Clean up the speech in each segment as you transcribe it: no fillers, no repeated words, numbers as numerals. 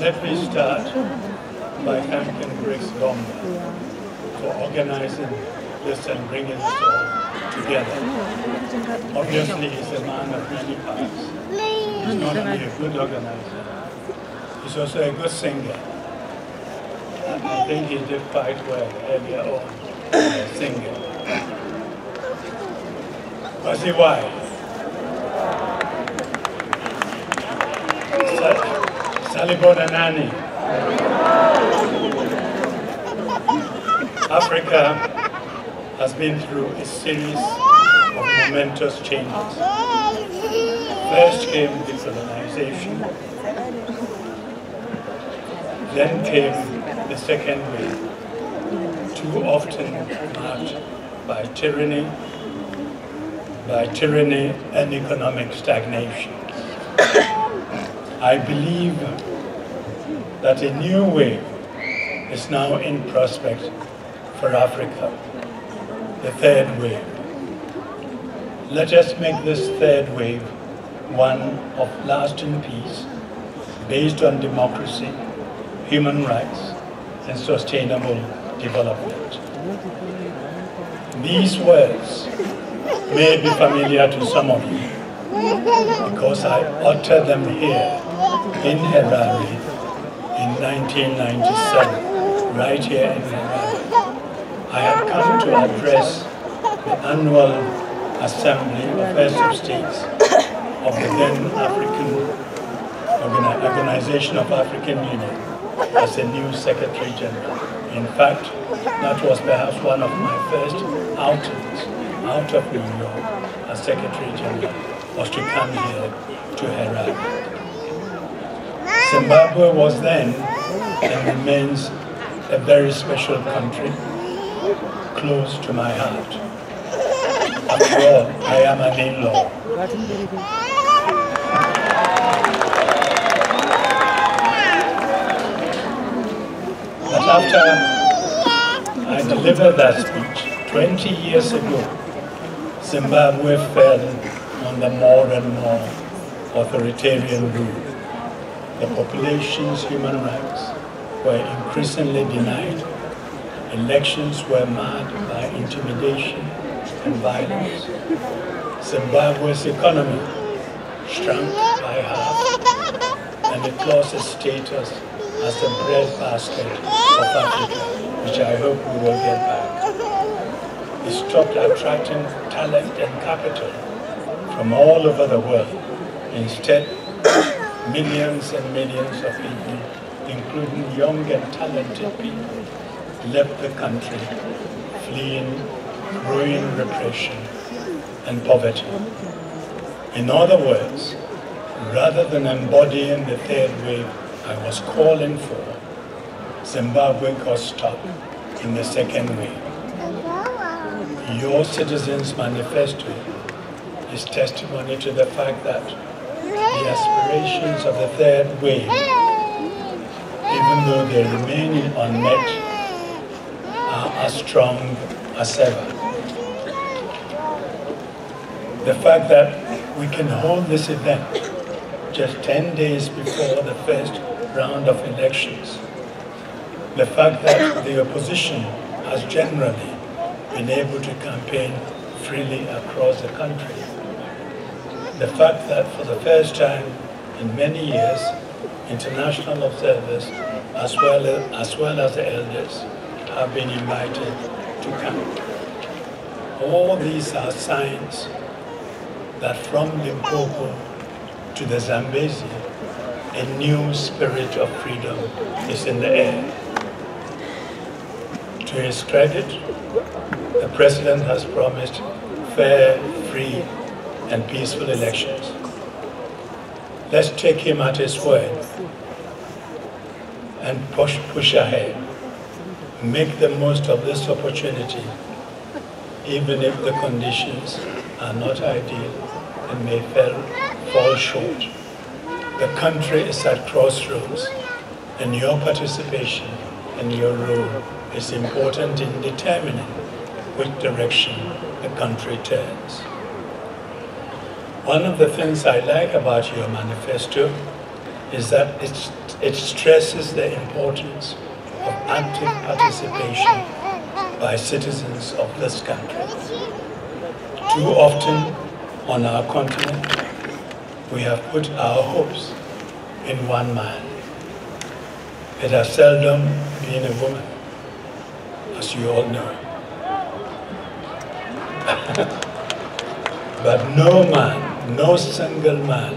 Let me start by thanking Briggs Gomba for organizing this and bringing us all together. Obviously, he's a man of many parts. He's not only a good organizer, he's also a good singer. I think he did quite well earlier on singing. Was he wise? Salibonanani. Africa has been through a series of momentous changes. First came decolonization, then came the second wave, too often marked by tyranny and economic stagnation. I believe that a new wave is now in prospect for Africa, the third wave. Let us make this third wave one of lasting peace, based on democracy, human rights, and sustainable development. These words may be familiar to some of you, because I uttered them here in Harare in 1997, right here in Harare. I had come to address the annual Assembly of Heads of States of the then Organization of African Union as a new Secretary General. In fact, that was perhaps one of my first outings out of New York as Secretary General, was to come here to Harare. Zimbabwe was then and remains a very special country, close to my heart. After all, I am an in-law. But after I delivered that speech 20 years ago, Zimbabwe fell under more and more authoritarian rule. The population's human rights were increasingly denied. Elections were marred by intimidation and violence. Zimbabwe's economy shrunk by half, and it lost its status as the breadbasket of Africa, which I hope we will get back. It stopped attracting talent and capital from all over the world. Instead, millions and millions of people, including young and talented people, left the country, fleeing growing repression and poverty. In other words, rather than embodying the third wave I was calling for, Zimbabwe got stuck in the second wave. Your Citizens Manifesto is testimony to the fact that the aspirations of the third wave, even though they remain unmet, are as strong as ever. The fact that we can hold this event just 10 days before the first round of elections, the fact that the opposition has generally been able to campaign freely across the country, the fact that for the first time in many years, international observers as well as the elders have been invited to come. All these are signs that from Limpopo to the Zambezi, a new spirit of freedom is in the air. To his credit, the President has promised fair, free and peaceful elections. Let's take him at his word and push ahead. Make the most of this opportunity, even if the conditions are not ideal and may fall short. The country is at crossroads, and your participation and your role is important in determining which direction the country turns. One of the things I like about your manifesto is that it stresses the importance of active participation by citizens of this country. Too often on our continent, we have put our hopes in one man. It has seldom been a woman, as you all know. But no man, no single man,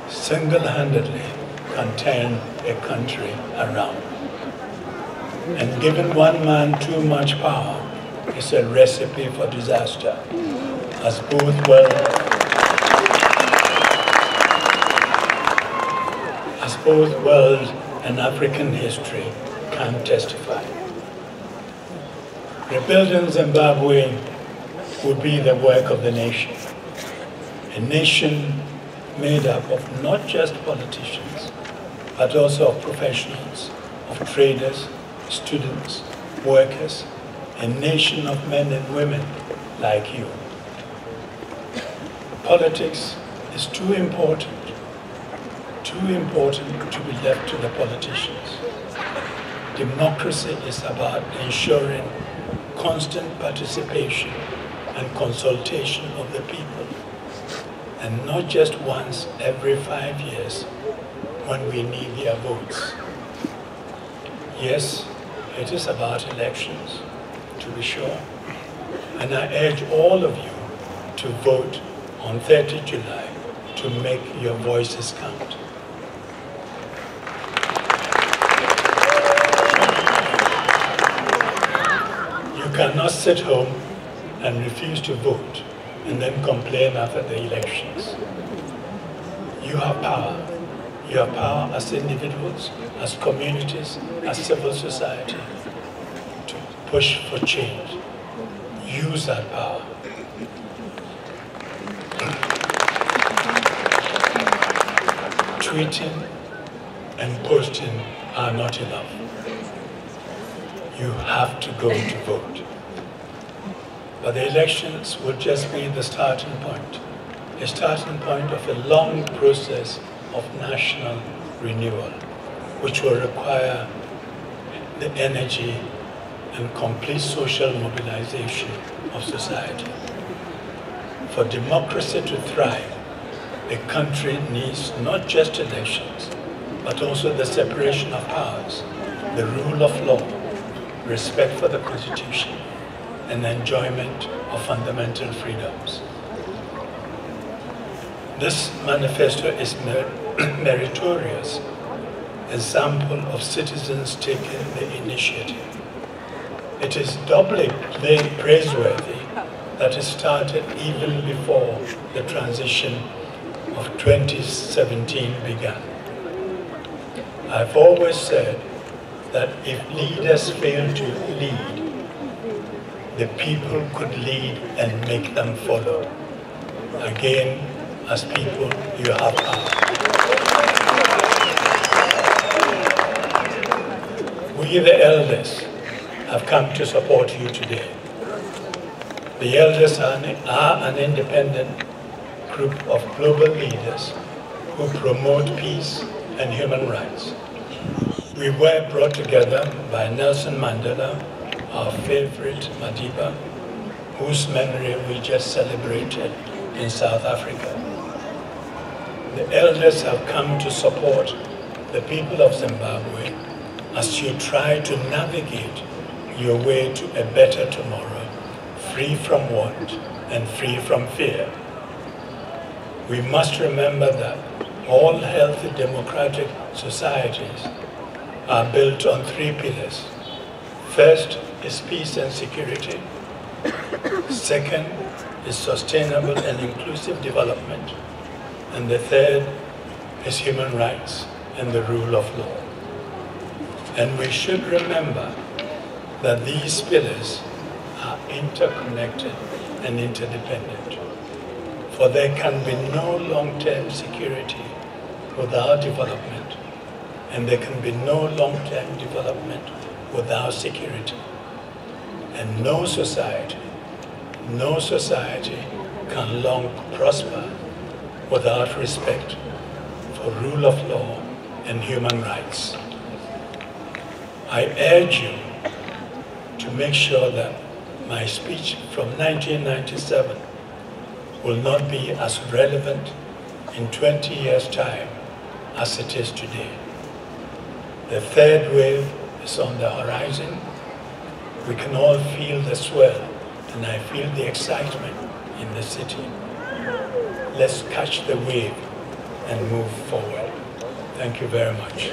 single-handedly can turn a country around. And giving one man too much power is a recipe for disaster, as both world and African history can testify. Rebuilding Zimbabwe would be the work of the nation. A nation made up of not just politicians, but also of professionals, of traders, students, workers, a nation of men and women like you. Politics is too important to be left to the politicians. Democracy is about ensuring constant participation and consultation of the people, and not just once every 5 years when we need their votes. Yes, it is about elections, to be sure, and I urge all of you to vote on 30 July to make your voices count. You cannot sit home and refuse to vote and then complain after the elections. You have power. You have power as individuals, as communities, as civil society to push for change. Use that power. Tweeting and posting are not enough. You have to go to vote. But the elections will just be the starting point, a starting point of a long process of national renewal, which will require the energy and complete social mobilization of society. For democracy to thrive, a country needs not just elections, but also the separation of powers, the rule of law, respect for the Constitution, and enjoyment of fundamental freedoms. This manifesto is a meritorious example of citizens taking the initiative. It is doubly praiseworthy that it started even before the transition of 2017 began. I've always said that if leaders fail to lead, the people could lead and make them follow. Again, as people, you have power. We, the elders, have come to support you today. The elders are an independent group of global leaders who promote peace and human rights. We were brought together by Nelson Mandela, our favorite Madiba, whose memory we just celebrated in South Africa. The elders have come to support the people of Zimbabwe as you try to navigate your way to a better tomorrow, free from want and free from fear. We must remember that all healthy democratic societies are built on 3 pillars. First is peace and security. Second is sustainable and inclusive development. And the third is human rights and the rule of law. And we should remember that these pillars are interconnected and interdependent. For there can be no long-term security without development, and there can be no long-term development without security. And no society can long prosper without respect for rule of law and human rights. I urge you to make sure that my speech from 1997 will not be as relevant in 20 years' time as it is today. The third wave is on the horizon. We can all feel the swell, and I feel the excitement in the city. Let's catch the wave and move forward. Thank you very much.